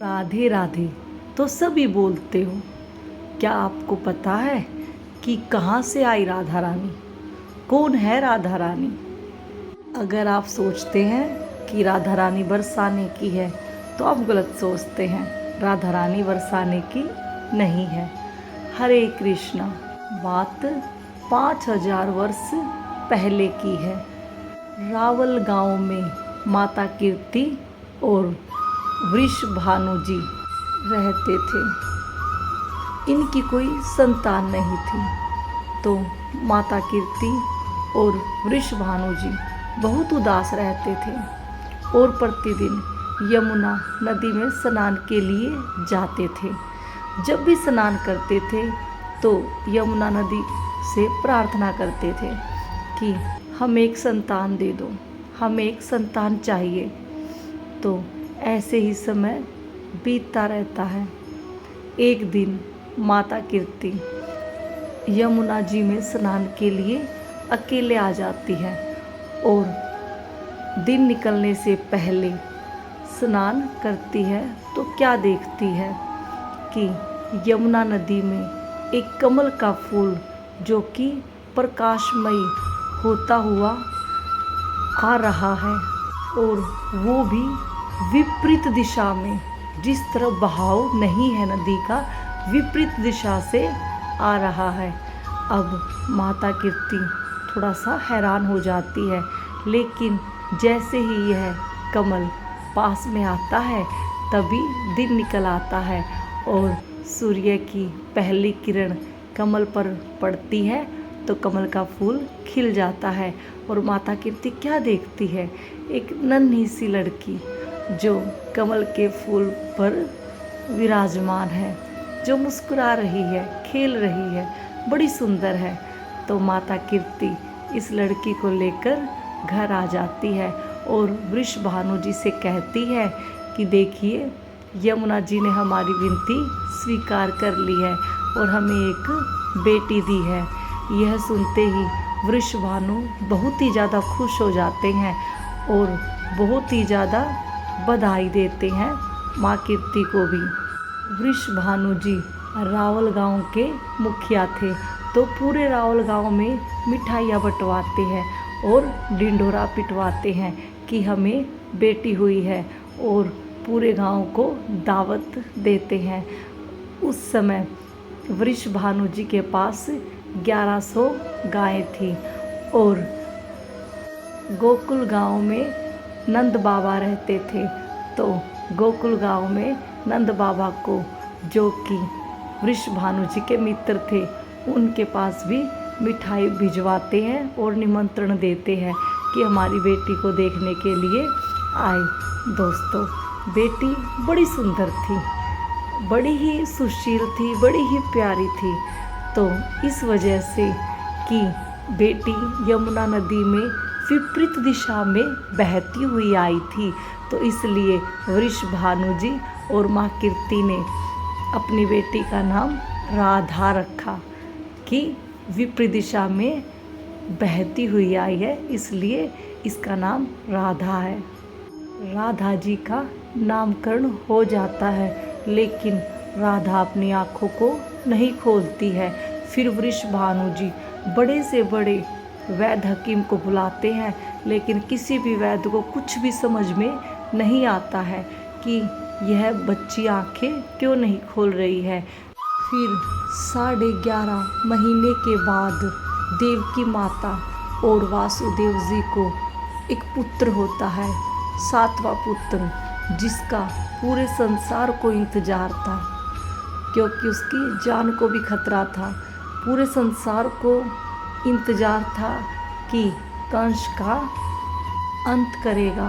राधे राधे तो सभी बोलते हो। क्या आपको पता है कि कहाँ से आई राधा रानी? कौन है राधा रानी? अगर आप सोचते हैं कि राधा रानी बरसाने की है तो आप गलत सोचते हैं। राधा रानी बरसाने की नहीं है। हरे कृष्णा। बात 5000 वर्ष पहले की है। रावल गांव में माता कीर्ति और वृषभानु जी रहते थे। इनकी कोई संतान नहीं थी, तो माता कीर्ति और वृषभानु जी बहुत उदास रहते थे और प्रतिदिन यमुना नदी में स्नान के लिए जाते थे। जब भी स्नान करते थे तो यमुना नदी से प्रार्थना करते थे कि हमें एक संतान दे दो, हमें एक संतान चाहिए। तो ऐसे ही समय बीतता रहता है। एक दिन माता कीर्ति यमुना जी में स्नान के लिए अकेले आ जाती है और दिन निकलने से पहले स्नान करती है तो क्या देखती है कि यमुना नदी में एक कमल का फूल जो कि प्रकाशमयी होता हुआ आ रहा है और वो भी विपरीत दिशा में, जिस तरफ बहाव नहीं है नदी का, विपरीत दिशा से आ रहा है। अब माता कीर्ति थोड़ा सा हैरान हो जाती है, लेकिन जैसे ही यह कमल पास में आता है तभी दिन निकल आता है और सूर्य की पहली किरण कमल पर पड़ती है तो कमल का फूल खिल जाता है। और माता कीर्ति क्या देखती है? एक नन्ही सी लड़की जो कमल के फूल पर विराजमान है, जो मुस्कुरा रही है, खेल रही है, बड़ी सुंदर है। तो माता कीर्ति इस लड़की को लेकर घर आ जाती है और वृषभानु जी से कहती है कि देखिए, यमुना जी ने हमारी विनती स्वीकार कर ली है और हमें एक बेटी दी है। यह सुनते ही वृषभानु बहुत ही ज़्यादा खुश हो जाते हैं और बहुत ही ज़्यादा बधाई देते हैं माँ कीर्ति को भी। वृषभानु जी रावल गांव के मुखिया थे, तो पूरे रावल गांव में मिठाइयाँ बंटवाते हैं और ढिंढोरा पिटवाते हैं कि हमें बेटी हुई है और पूरे गांव को दावत देते हैं। उस समय वृषभानु जी के पास 1100 गायें थी और गोकुल गांव में नंद बाबा रहते थे। तो गोकुल गांव में नंद बाबा को, जो कि वृषभानु जी के मित्र थे, उनके पास भी मिठाई भिजवाते हैं और निमंत्रण देते हैं कि हमारी बेटी को देखने के लिए आए। दोस्तों, बेटी बड़ी सुंदर थी, बड़ी ही सुशील थी, बड़ी ही प्यारी थी। तो इस वजह से कि बेटी यमुना नदी में विपरीत दिशा में बहती हुई आई थी, तो इसलिए वृषभानु जी और माँ कीर्ति ने अपनी बेटी का नाम राधा रखा कि विपरीत दिशा में बहती हुई आई है, इसलिए इसका नाम राधा है। राधा जी का नामकरण हो जाता है, लेकिन राधा अपनी आँखों को नहीं खोलती है। फिर वृषभानु जी बड़े से बड़े वैद्य हकीम को बुलाते हैं, लेकिन किसी भी वैद्य को कुछ भी समझ में नहीं आता है कि यह बच्ची आँखें क्यों नहीं खोल रही है। फिर 11.5 महीने के बाद देवकी माता और वासुदेव जी को एक पुत्र होता है, 7वां पुत्र, जिसका पूरे संसार को इंतजार था, क्योंकि उसकी जान को भी खतरा था। पूरे संसार को इंतजार था कि कंस का अंत करेगा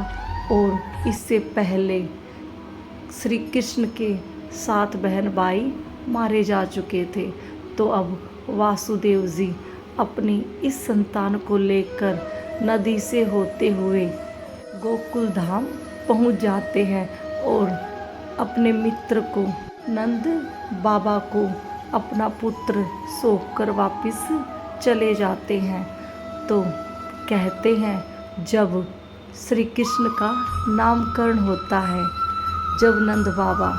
और इससे पहले श्री कृष्ण के 7 बहन भाई मारे जा चुके थे। तो अब वासुदेव जी अपनी इस संतान को लेकर नदी से होते हुए गोकुल धाम पहुंच जाते हैं और अपने मित्र को, नंद बाबा को, अपना पुत्र सौंपकर वापस चले जाते हैं। तो कहते हैं, जब श्री कृष्ण का नामकरण होता है, जब नंद बाबा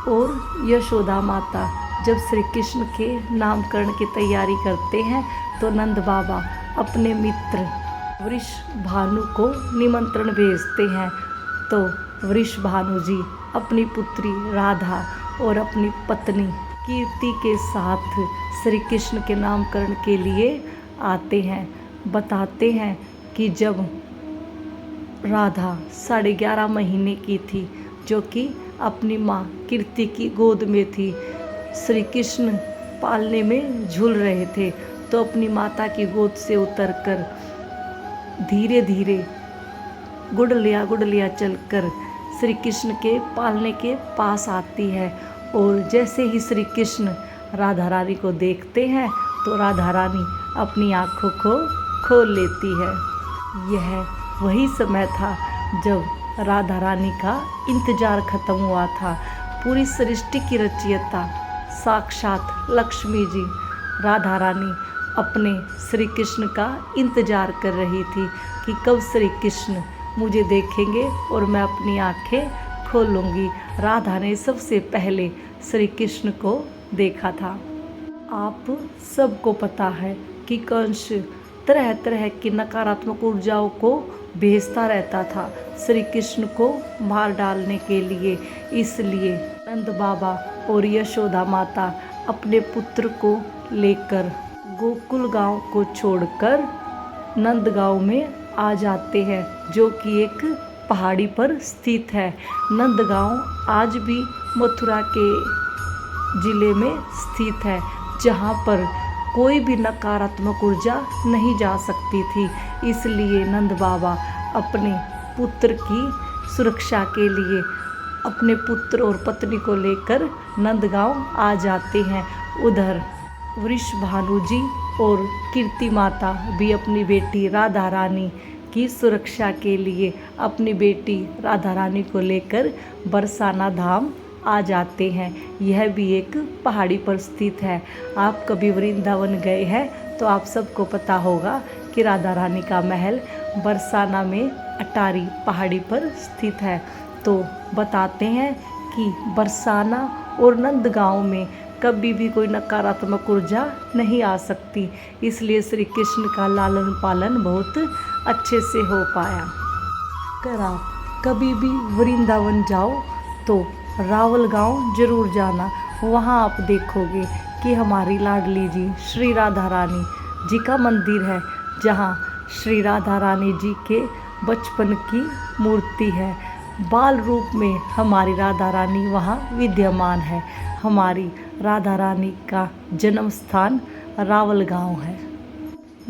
और यशोदा माता जब श्री कृष्ण के नामकरण की तैयारी करते हैं तो नंद बाबा अपने मित्र वृषभानु को निमंत्रण भेजते हैं। तो वृषभानु जी अपनी पुत्री राधा और अपनी पत्नी कीर्ति के साथ श्री कृष्ण के नामकरण के लिए आते हैं। बताते हैं कि जब राधा 11.5 महीने की थी, जो कि अपनी माँ कीर्ति की गोद में थी, श्री कृष्ण पालने में झूल रहे थे, तो अपनी माता की गोद से उतरकर धीरे धीरे गुडलिया चलकर श्री कृष्ण के पालने के पास आती है। और जैसे ही श्री कृष्ण राधा रानी को देखते हैं तो राधा रानी अपनी आँखों को खोल लेती है। यह वही समय था जब राधा रानी का इंतजार खत्म हुआ था। पूरी सृष्टि की रचयिता साक्षात लक्ष्मी जी राधा रानी अपने श्री कृष्ण का इंतजार कर रही थी कि कब श्री कृष्ण मुझे देखेंगे और मैं अपनी आँखें खोलूँगी। राधा ने सबसे पहले श्री कृष्ण को देखा था। आप सबको पता है कि कंस तरह तरह की नकारात्मक ऊर्जाओं को भेजता रहता था श्री कृष्ण को मार डालने के लिए। इसलिए नंद बाबा और यशोदा माता अपने पुत्र को लेकर गोकुल गांव को छोड़कर नंदगांव में आ जाते हैं, जो कि एक पहाड़ी पर स्थित है। नंदगांव आज भी मथुरा के जिले में स्थित है, जहां पर कोई भी नकारात्मक ऊर्जा नहीं जा सकती थी। इसलिए नंद बाबा अपने पुत्र की सुरक्षा के लिए अपने पुत्र और पत्नी को लेकर नंदगांव आ जाते हैं। उधर वृषभानु जी और कीर्ति माता भी अपनी बेटी राधा रानी की सुरक्षा के लिए अपनी बेटी राधा रानी को लेकर बरसाना धाम आ जाते हैं। यह भी एक पहाड़ी पर स्थित है। आप कभी वृंदावन गए हैं तो आप सबको पता होगा कि राधा रानी का महल बरसाना में अटारी पहाड़ी पर स्थित है। तो बताते हैं कि बरसाना और नंदगांव में कभी भी कोई नकारात्मक ऊर्जा नहीं आ सकती। इसलिए श्री कृष्ण का लालन पालन बहुत अच्छे से हो पाया। अगर आप कभी भी वृंदावन जाओ तो रावल गांव जरूर जाना। वहां आप देखोगे कि हमारी लाडली जी श्री राधा रानी जी का मंदिर है, जहां श्री राधा रानी जी के बचपन की मूर्ति है। बाल रूप में हमारी राधा रानी वहाँ विद्यमान है। हमारी राधा रानी का जन्म स्थान रावल गांव है।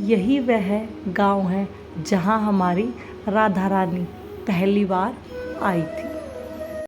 यही वह गांव है जहाँ हमारी राधा रानी पहली बार आई थी।